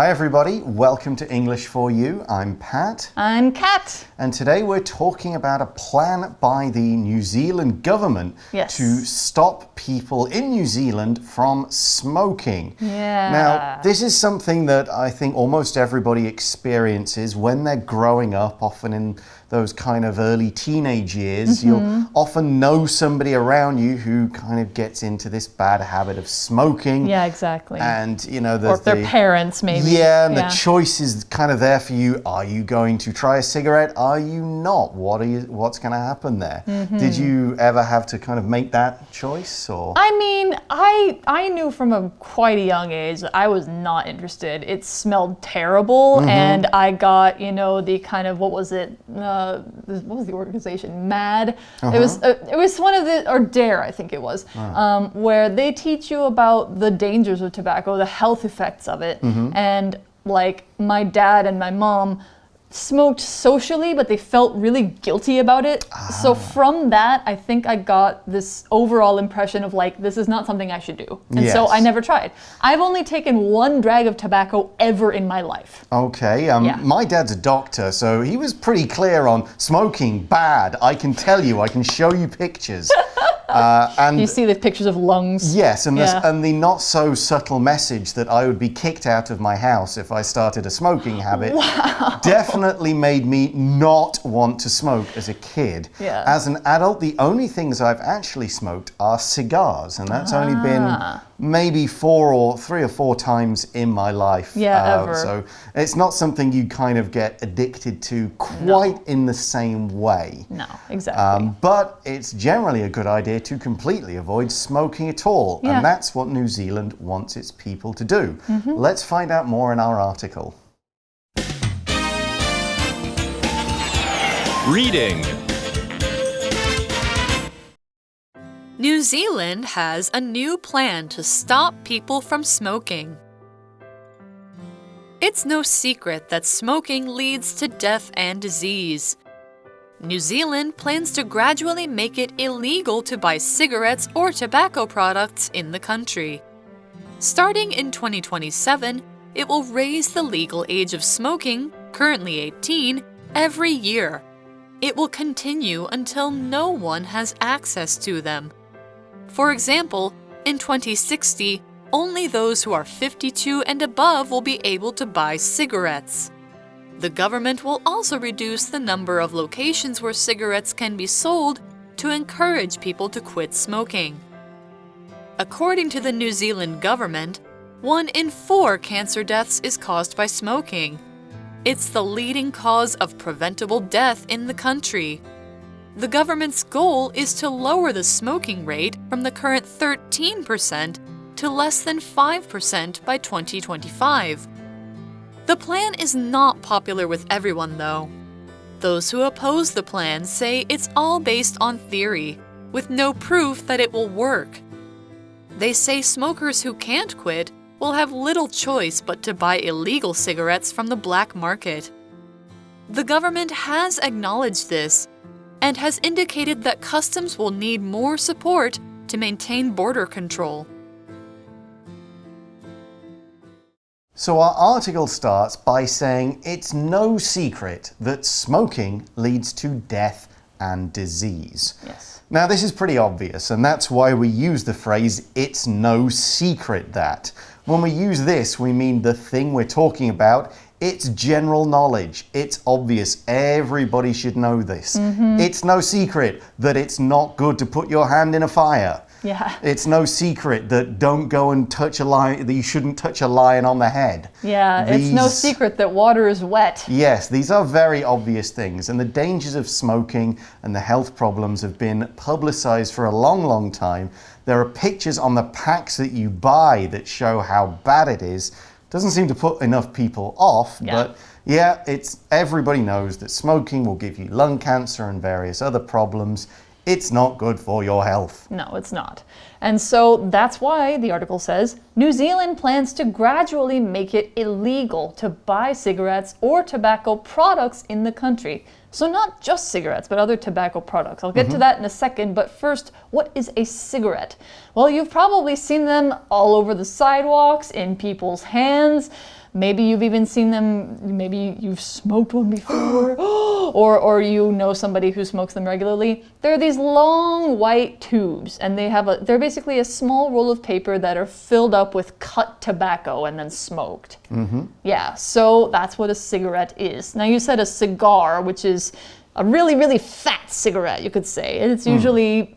Hi everybody, welcome to English for You. I'm Pat. I'm Kat. And today we're talking about a plan by the New Zealand government to stop people in New Zealand from smoking. Yeah. Now, this is something that I think almost everybody experiences when they're growing up, often in those kind of early teenage years. You'll often know somebody around you who kind of gets into this bad habit of smoking. Yeah, exactly. And, you know, or their parents maybe. Yeah, and the choice is kind of there for you. Are you going to try a cigarette? Are you not? What's going to happen there? Did you ever have to kind of make that choice? Or I mean, I knew from a quite a young age that I was not interested. It smelled terrible, and I got, you know, the kind of, what was it? What was the organization? MAD. It was one of the, or DARE, I think it was, where they teach you about the dangers of tobacco, the health effects of it, and like my dad and my mom smoked socially, but they felt really guilty about it. So from that, I think I got this overall impression of like, this is not something I should do. And so I never tried. I've only taken one drag of tobacco ever in my life. Okay, my dad's a doctor, so he was pretty clear on smoking bad. I can tell you, I can show you pictures. And you see the pictures of lungs. Yes, and the not so subtle message that I would be kicked out of my house if I started a smoking habit definitely made me not want to smoke as a kid. As an adult, the only things I've actually smoked are cigars, and that's only been maybe 3 or 4 times in my life. Ever. So it's not something you kind of get addicted to quite in the same way. No, exactly. But it's generally a good idea to completely avoid smoking at all, and that's what New Zealand wants its people to do. Let's find out more in our article. Reading. New Zealand has a new plan to stop people from smoking. It's no secret that smoking leads to death and disease. New Zealand plans to gradually make it illegal to buy cigarettes or tobacco products in the country. Starting in 2027, it will raise the legal age of smoking, currently 18, every year. It will continue until no one has access to them. For example, in 2060, only those who are 52 and above will be able to buy cigarettes. The government will also reduce the number of locations where cigarettes can be sold to encourage people to quit smoking. According to the New Zealand government, 1 in 4 cancer deaths is caused by smoking. It's the leading cause of preventable death in the country. The government's goal is to lower the smoking rate from the current 13% to less than 5% by 2025. The plan is not popular with everyone, though. Those who oppose the plan say it's all based on theory, with no proof that it will work. They say smokers who can't quit will have little choice but to buy illegal cigarettes from the black market. The government has acknowledged this and has indicated that customs will need more support to maintain border control. So our article starts by saying it's no secret that smoking leads to death and disease. Yes. Now this is pretty obvious, and that's why we use the phrase "it's no secret that." When we use this, we mean the thing we're talking about. It's general knowledge. It's obvious. Everybody should know this. It's no secret that it's not good to put your hand in a fire. Yeah. It's no secret that don't go and touch a lion, that you shouldn't touch a lion on the head. Yeah, it's no secret that water is wet. Yes, these are very obvious things, and the dangers of smoking and the health problems have been publicized for a long, long time. There are pictures on the packs that you buy that show how bad it is. Doesn't seem to put enough people off, but yeah, everybody knows that smoking will give you lung cancer and various other problems. It's not good for your health. No, it's not. And so that's why the article says New Zealand plans to gradually make it illegal to buy cigarettes or tobacco products in the country. So not just cigarettes, but other tobacco products. I'll get to that in a second, but first, what is a cigarette? Well, you've probably seen them all over the sidewalks, in people's hands. Maybe you've even seen them, maybe you've smoked one before, or you know somebody who smokes them regularly. They're these long white tubes, and they're basically a small roll of paper that are filled up with cut tobacco and then smoked. Yeah, so that's what a cigarette is. Now you said a cigar, which is a really, really fat cigarette, you could say. It's usually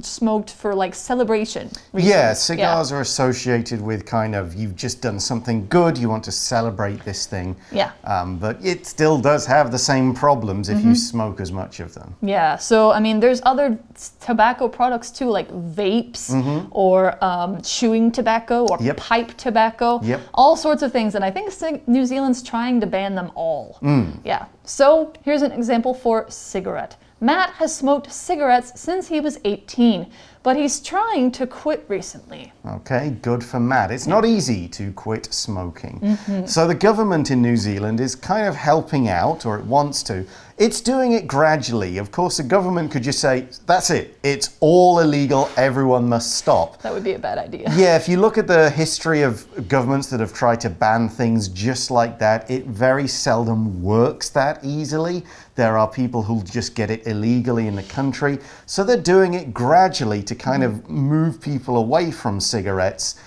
smoked for like celebration reasons. Yeah, cigars are associated with kind of, you've just done something good, you want to celebrate this thing. Yeah. But it still does have the same problems if you smoke as much of them. Yeah, so I mean, there's other tobacco products too, like vapes or chewing tobacco or pipe tobacco. All sorts of things, and I think New Zealand's trying to ban them all. Yeah. So here's an example for cigarette. Matt has smoked cigarettes since he was 18, but he's trying to quit recently. Okay, good for Matt. It's not easy to quit smoking. So the government in New Zealand is kind of helping out, or it wants to. It's doing it gradually. Of course, the government could just say, that's it. It's all illegal. Everyone must stop. That would be a bad idea. Yeah, if you look at the history of governments that have tried to ban things just like that, it very seldom works that easily. There are people who'll just get it illegally in the country. So they're doing it gradually to kind of move people away from cigarettes,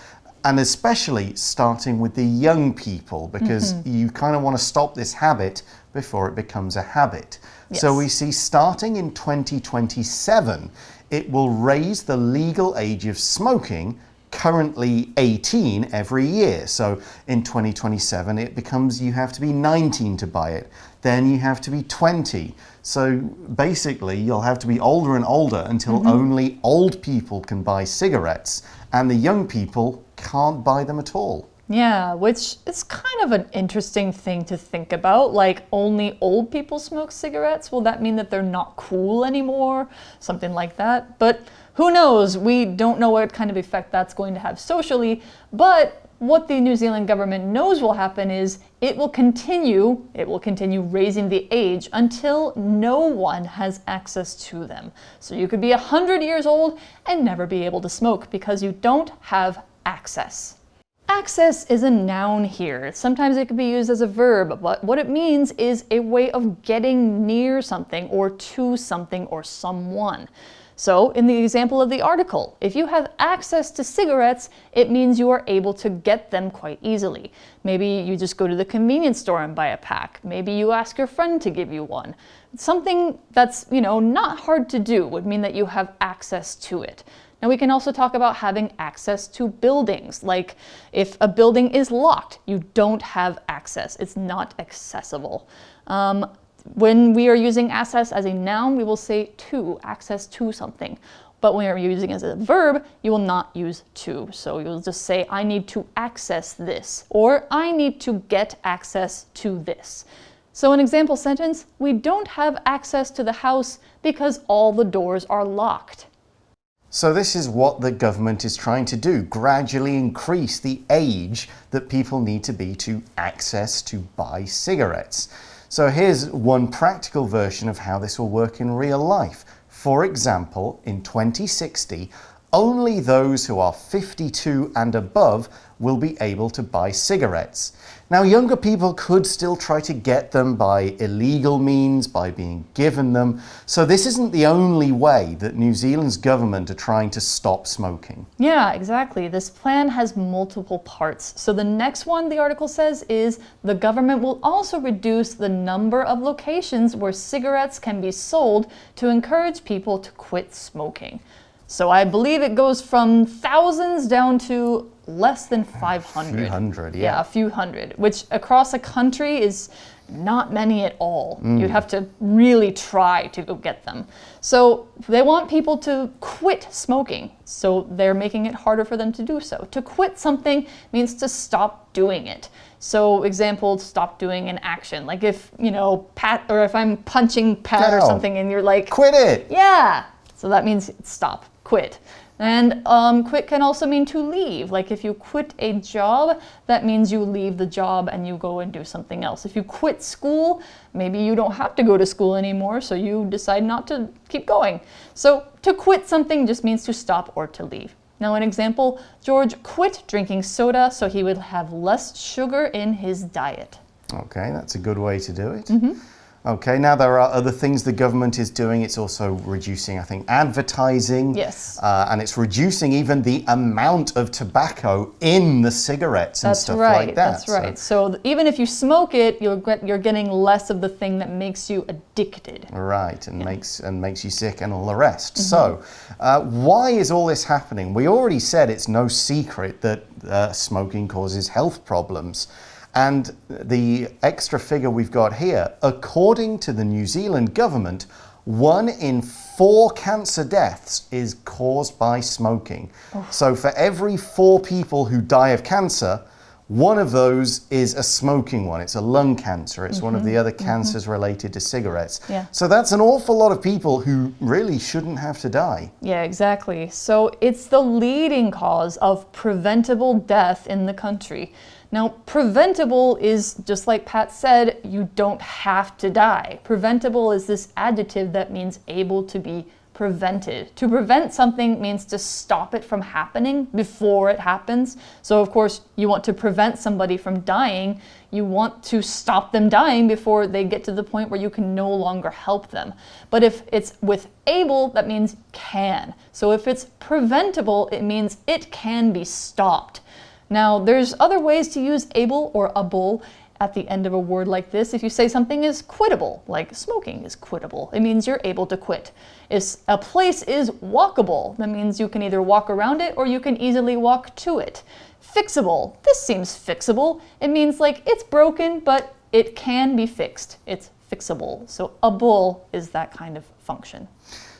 and especially starting with the young people, because you kind of want to stop this habit before it becomes a habit. So we see starting in 2027, it will raise the legal age of smoking, currently 18, every year. So in 2027, it becomes you have to be 19 to buy it. Then you have to be 20. So basically, you'll have to be older and older until only old people can buy cigarettes, and the young people can't buy them at all. Yeah, which is kind of an interesting thing to think about. Like, only old people smoke cigarettes? Will that mean that they're not cool anymore? Something like that. But who knows? We don't know what kind of effect that's going to have socially. But what the New Zealand government knows will happen is it will continue raising the age until no one has access to them. So you could be 100 years old and never be able to smoke because you don't have access. Access is a noun here. Sometimes it can be used as a verb, but what it means is a way of getting near something or to something or someone. So in the example of the article, if you have access to cigarettes, it means you are able to get them quite easily. Maybe you just go to the convenience store and buy a pack. Maybe you ask your friend to give you one. Something that's, not hard to do would mean that you have access to it. Now we can also talk about having access to buildings. Like if a building is locked, you don't have access. It's not accessible. When we are using access as a noun, we will say to, access to something. But when you're using it as a verb, you will not use to. So you'll just say, I need to access this, or I need to get access to this. So an example sentence, we don't have access to the house because all the doors are locked. So this is what the government is trying to do, gradually increase the age that people need to be to access to buy cigarettes. So here's one practical version of how this will work in real life. For example, in 2060, only those who are 52 and above will be able to buy cigarettes. Now, younger people could still try to get them by illegal means, by being given them. So this isn't the only way that New Zealand's government are trying to stop smoking. Yeah, exactly. This plan has multiple parts. So the next one, the article says, is the government will also reduce the number of locations where cigarettes can be sold to encourage people to quit smoking. So I believe it goes from thousands down to less than 500. A few hundred, yeah. Yeah, a few hundred, which across a country is not many at all. You'd have to really try to go get them. So they want people to quit smoking. So they're making it harder for them to do so. To quit something means to stop doing it. So example, stop doing an action. Like if, Pat, or if I'm punching Pat or something and you're like, quit it. Yeah. So that means stop, quit. And quit can also mean to leave. Like if you quit a job, that means you leave the job and you go and do something else. If you quit school, maybe you don't have to go to school anymore, so you decide not to keep going. So to quit something just means to stop or to leave. Now, an example, George quit drinking soda so he would have less sugar in his diet. Okay, that's a good way to do it. Okay, now there are other things the government is doing. It's also reducing, I think, advertising. Yes. And it's reducing even the amount of tobacco in the cigarettes and stuff like that. That's right. So even if you smoke it, you're getting less of the thing that makes you addicted. Right, and makes you sick and all the rest. So why is all this happening? We already said it's no secret that smoking causes health problems. And the extra figure we've got here, according to the New Zealand government, 1 in 4 cancer deaths is caused by smoking. So for every 4 people who die of cancer, one of those is a smoking one. It's a lung cancer. It's one of the other cancers related to cigarettes. Yeah. So that's an awful lot of people who really shouldn't have to die. Yeah, exactly. So it's the leading cause of preventable death in the country. Now, preventable is, just like Pat said, you don't have to die. Preventable is this adjective that means able to be prevented. To prevent something means to stop it from happening before it happens. So, of course, you want to prevent somebody from dying. You want to stop them dying before they get to the point where you can no longer help them. But if it's with able, that means can. So if it's preventable, it means it can be stopped. Now, there's other ways to use able or able at the end of a word like this. If you say something is quittable, like smoking is quittable, it means you're able to quit. If a place is walkable, that means you can either walk around it or you can easily walk to it. Fixable, this seems fixable. It means like it's broken, but it can be fixed. It's fixable. So able is that kind of function.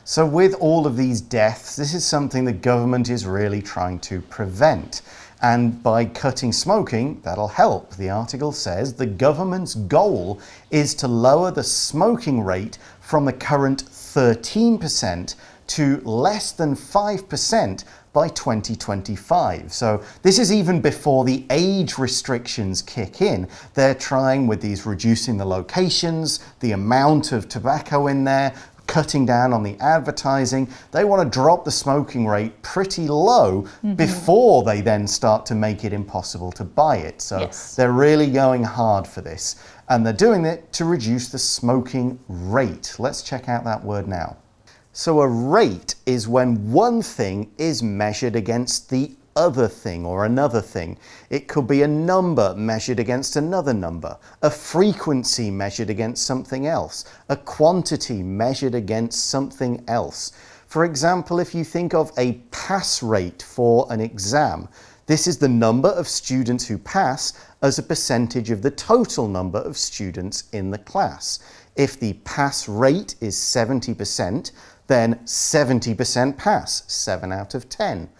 So with all of these deaths, this is something the government is really trying to prevent. And by cutting smoking, that'll help. The article says the government's goal is to lower the smoking rate from the current 13% to less than 5% by 2025. So this is even before the age restrictions kick in. They're trying with these reducing the locations, the amount of tobacco in there, cutting down on the advertising. They want to drop the smoking rate pretty low before they then start to make it impossible to buy it. So they're really going hard for this. And they're doing it to reduce the smoking rate. Let's check out that word now. So a rate is when one thing is measured against the other thing or another thing. It could be a number measured against another number, a frequency measured against something else, a quantity measured against something else. For example, if you think of a pass rate for an exam, this is the number of students who pass as a percentage of the total number of students in the class. If the pass rate is 70%, then 70% pass, 7 out of 10.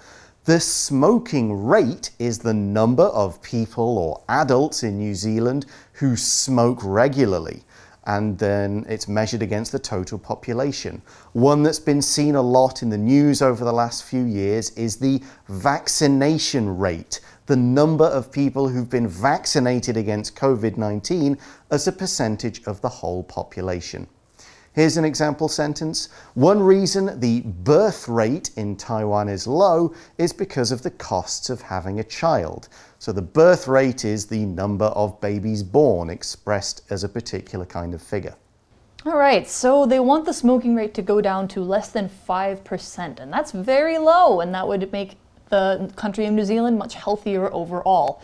The smoking rate is the number of people or adults in New Zealand who smoke regularly, and then it's measured against the total population. One that's been seen a lot in the news over the last few years is the vaccination rate, the number of people who've been vaccinated against COVID-19 as a percentage of the whole population. Here's an example sentence. One reason the birth rate in Taiwan is low is because of the costs of having a child. So the birth rate is the number of babies born expressed as a particular kind of figure. All right, so they want the smoking rate to go down to less than 5%, and that's very low, and that would make the country of New Zealand much healthier overall.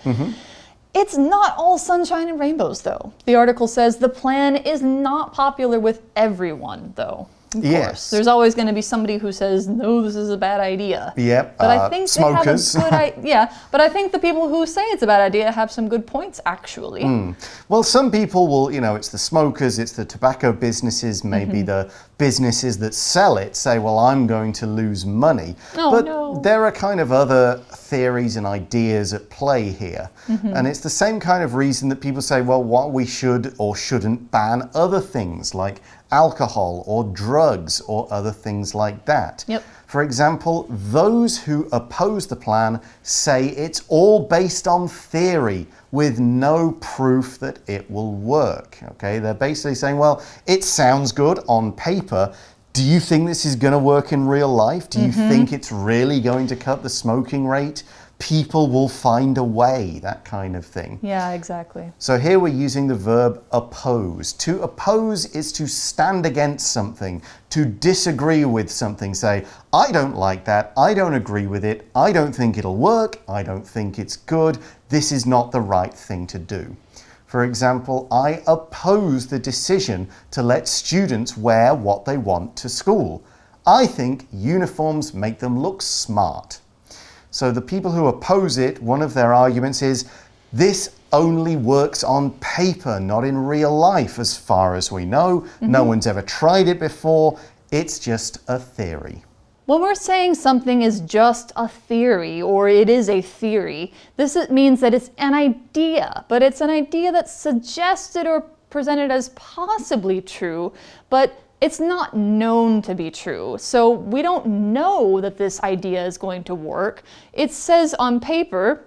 It's not all sunshine and rainbows, though. The article says the plan is not popular with everyone, though. Of course. There's always going to be somebody who says, no, this is a bad idea. Yep, but I think smokers. They have a good but I think the people who say it's a bad idea have some good points, actually. Well, some people will, it's the smokers, it's the tobacco businesses, maybe the businesses that sell it say, well, I'm going to lose money. But there are kind of other theories and ideas at play here. And it's the same kind of reason that people say, well, what we should or shouldn't ban other things like alcohol or drugs or other things like that. For example, those who oppose the plan say it's all based on theory with no proof that it will work. Okay, they're basically saying, well, it sounds good on paper. Do you think this is going to work in real life? Do you think it's really going to cut the smoking rate? People will find a way, that kind of thing. Yeah, exactly. So here we're using the verb oppose. To oppose is to stand against something, to disagree with something. Say, I don't like that, I don't agree with it, I don't think it'll work, I don't think it's good, this is not the right thing to do. For example, I oppose the decision to let students wear what they want to school. I think uniforms make them look smart. So the people who oppose it, one of their arguments is, this only works on paper, not in real life, as far as we know. No one's ever tried it before. It's just a theory. When we're saying something is just a theory, or it is a theory, this means that it's an idea, but it's an idea that's suggested or presented as possibly true, but it's not known to be true. So we don't know that this idea is going to work. It says on paper,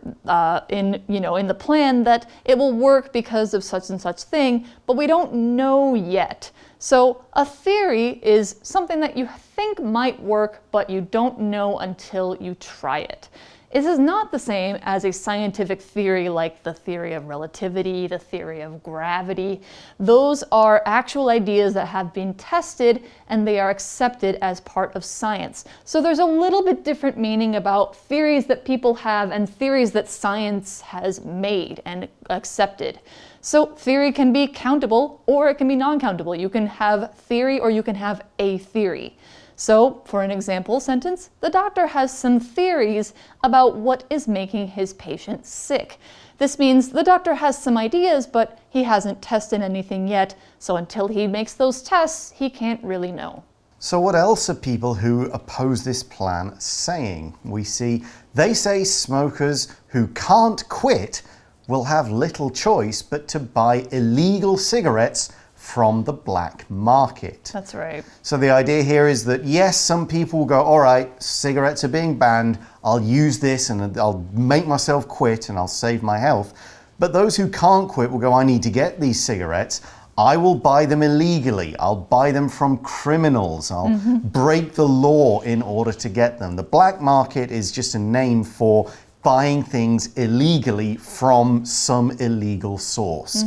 in the plan, that it will work because of such and such thing, but we don't know yet. So a theory is something that you think might work, but you don't know until you try it. This is not the same as a scientific theory like the theory of relativity, the theory of gravity. Those are actual ideas that have been tested and they are accepted as part of science. So there's a little bit different meaning about theories that people have and theories that science has made and accepted. So theory can be countable or it can be non-countable. You can have theory or you can have a theory. So, for an example sentence, the doctor has some theories about what is making his patient sick. This means the doctor has some ideas, but he hasn't tested anything yet, so until he makes those tests, he can't really know. So what else are people who oppose this plan saying? We see they say smokers who can't quit will have little choice but to buy illegal cigarettes from the black market. That's right. So the idea here is that yes, some people will go, all right, cigarettes are being banned, I'll use this and I'll make myself quit and I'll save my health. But those who can't quit will go, I need to get these cigarettes. I will buy them illegally. I'll buy them from criminals. I'll break the law in order to get them. The black market is just a name for buying things illegally from some illegal source,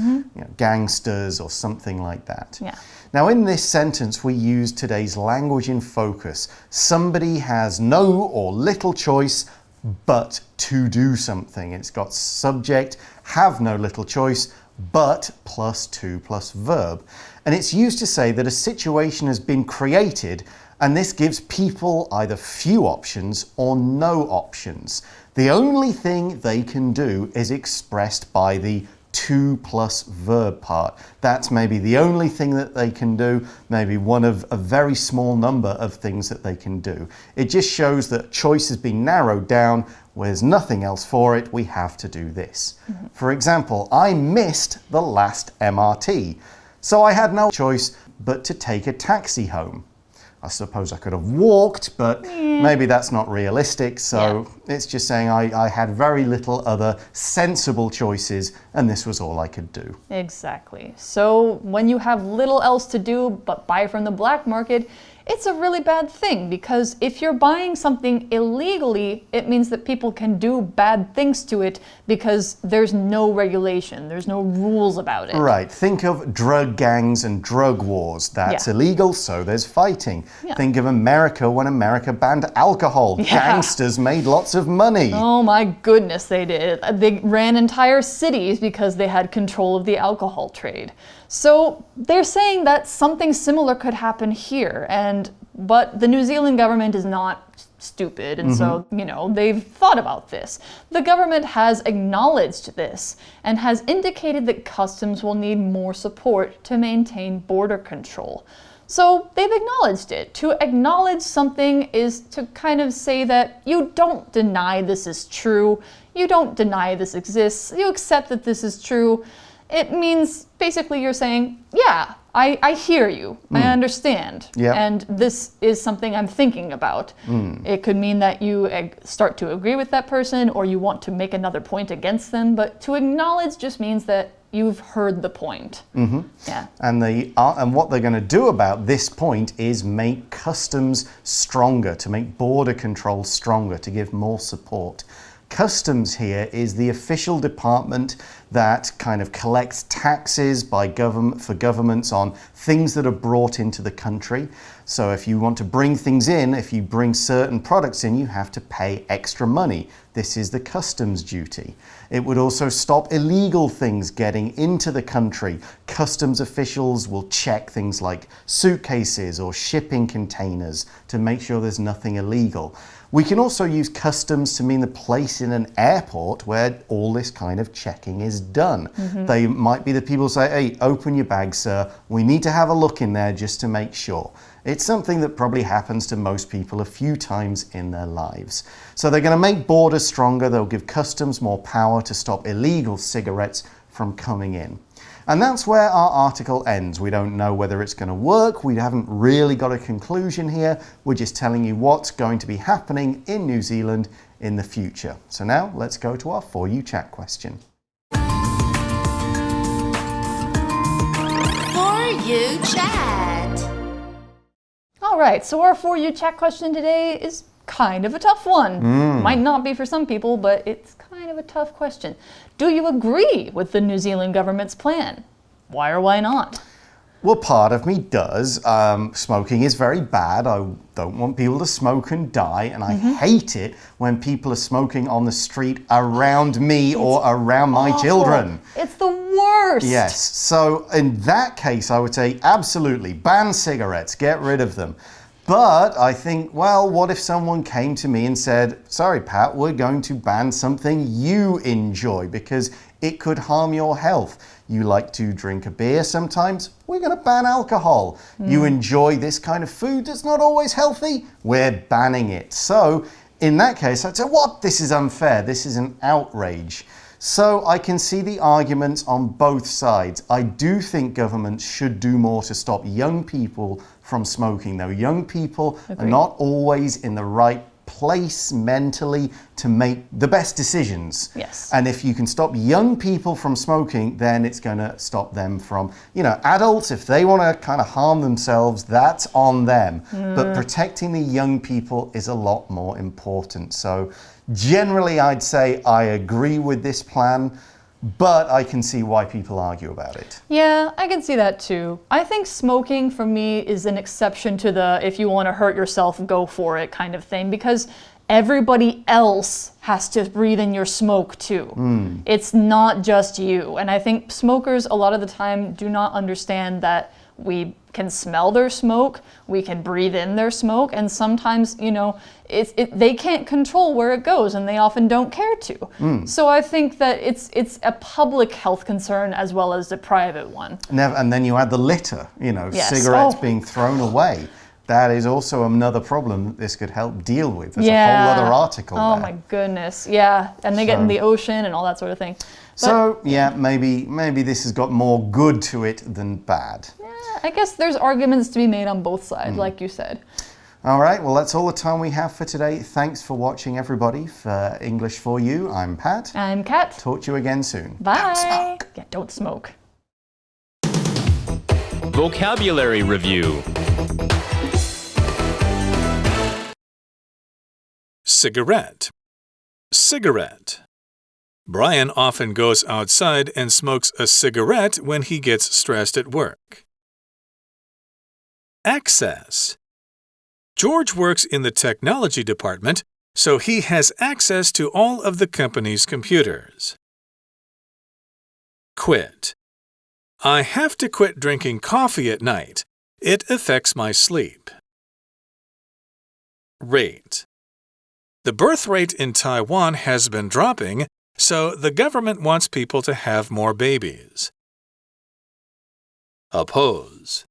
gangsters or something like that. Yeah. Now in this sentence we use today's language in focus. Somebody has no or little choice but to do something. It's got subject, have no little choice, but plus to plus verb. And it's used to say that a situation has been created and this gives people either few options or no options. The only thing they can do is expressed by the to plus verb part. That's maybe the only thing that they can do, maybe one of a very small number of things that they can do. It just shows that choice has been narrowed down, where there's nothing else for it, we have to do this. For example, I missed the last MRT, so I had no choice but to take a taxi home. I suppose I could have walked, but maybe that's not realistic. So it's just saying I had very little other sensible choices and this was all I could do. Exactly. So when you have little else to do but buy from the black market, it's a really bad thing because if you're buying something illegally, it means that people can do bad things to it because there's no regulation, there's no rules about it. Right. Think of drug gangs and drug wars. That's illegal, so there's fighting. Think of America when America banned alcohol. Gangsters made lots of money. Oh my goodness, they did. They ran entire cities because they had control of the alcohol trade. So they're saying that something similar could happen here, but the New Zealand government is not stupid, and so, they've thought about this. The government has acknowledged this and has indicated that customs will need more support to maintain border control. So they've acknowledged it. To acknowledge something is to kind of say that you don't deny this is true, you don't deny this exists, you accept that this is true. It means basically you're saying, yeah, I hear you, I understand, and this is something I'm thinking about. It could mean that you start to agree with that person or you want to make another point against them, but to acknowledge just means that you've heard the point. Yeah. And what they're going to do about this point is make customs stronger, to make border control stronger, to give more support. Customs here is the official department that kind of collects taxes for governments on things that are brought into the country. So if you want to bring things in, if you bring certain products in, you have to pay extra money. This is the customs duty. It would also stop illegal things getting into the country. Customs officials will check things like suitcases or shipping containers to make sure there's nothing illegal. We can also use customs to mean the place in an airport where all this kind of checking is done. They might be the people who say, hey, open your bag, sir. We need to have a look in there just to make sure. It's something that probably happens to most people a few times in their lives. So they're going to make borders stronger. They'll give customs more power to stop illegal cigarettes from coming in. And that's where our article ends. We don't know whether it's going to work. We haven't really got a conclusion here. We're just telling you what's going to be happening in New Zealand in the future. So now let's go to our For You Chat question. For You Chat. All right, so our For You Chat question today is kind of a tough one. Might not be for some people, but it's kind of a tough question. Do you agree with the New Zealand government's plan? Why or why not? Well, part of me does. Smoking is very bad. I don't want people to smoke and die, and I hate it when people are smoking on the street around me or around my children. It's the worst. Yes, so in that case, I would say absolutely ban cigarettes, get rid of them. But I think, well, what if someone came to me and said, sorry, Pat, we're going to ban something you enjoy because it could harm your health. You like to drink a beer sometimes, we're going to ban alcohol. You enjoy this kind of food that's not always healthy, we're banning it. So in that case, I'd say, what? This is unfair. This is an outrage. So I can see the arguments on both sides. I do think governments should do more to stop young people from smoking, though. Young people are not always in the right place mentally to make the best decisions. Yes. And if you can stop young people from smoking, then it's going to stop them from, adults, if they want to kind of harm themselves, that's on them. But protecting the young people is a lot more important. So generally, I'd say I agree with this plan, but I can see why people argue about it. Yeah, I can see that too. I think smoking for me is an exception to the if you want to hurt yourself, go for it kind of thing, because everybody else has to breathe in your smoke too. It's not just you. And I think smokers a lot of the time do not understand that we can smell their smoke, we can breathe in their smoke, and sometimes, they can't control where it goes, and they often don't care to. So I think that it's a public health concern as well as a private one. And then you add the litter, Yes. cigarettes being thrown away. That is also another problem that this could help deal with. There's a whole other article Oh there. my goodness, yeah. And they get in the ocean and all that sort of thing. Maybe this has got more good to it than bad. I guess there's arguments to be made on both sides, like you said. All right, well, that's all the time we have for today. Thanks for watching, everybody. For English for You, I'm Pat. I'm Kat. Talk to you again soon. Bye. Don't smoke. Yeah, don't smoke. Vocabulary Review. Cigarette. Cigarette. Brian often goes outside and smokes a cigarette when he gets stressed at work. Access. George works in the technology department, so he has access to all of the company's computers. Quit. I have to quit drinking coffee at night. It affects my sleep. Rate. The birth rate in Taiwan has been dropping, so the government wants people to have more babies. Oppose.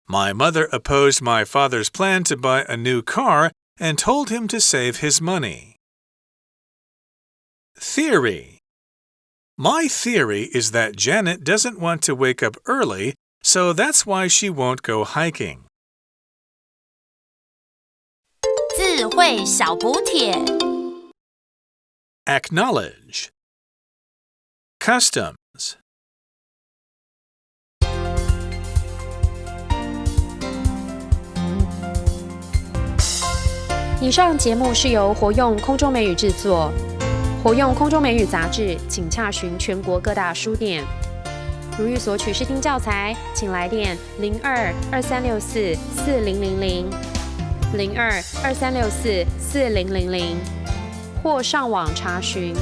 My mother opposed my father's plan to buy a new car and told him to save his money. Theory. My theory is that Janet doesn't want to wake up early, so that's why she won't go hiking. 智慧小补帖 Acknowledge. Customs. 以上节目是由活用空中美语制作，活用空中美语杂志，请洽询全国各大书店。如欲索取试听教材，请来电02-2364-4000 02-2364-4000，或上网查询，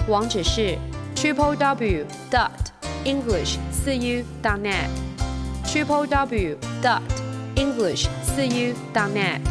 网址是 www.english4u.net www.english4u.net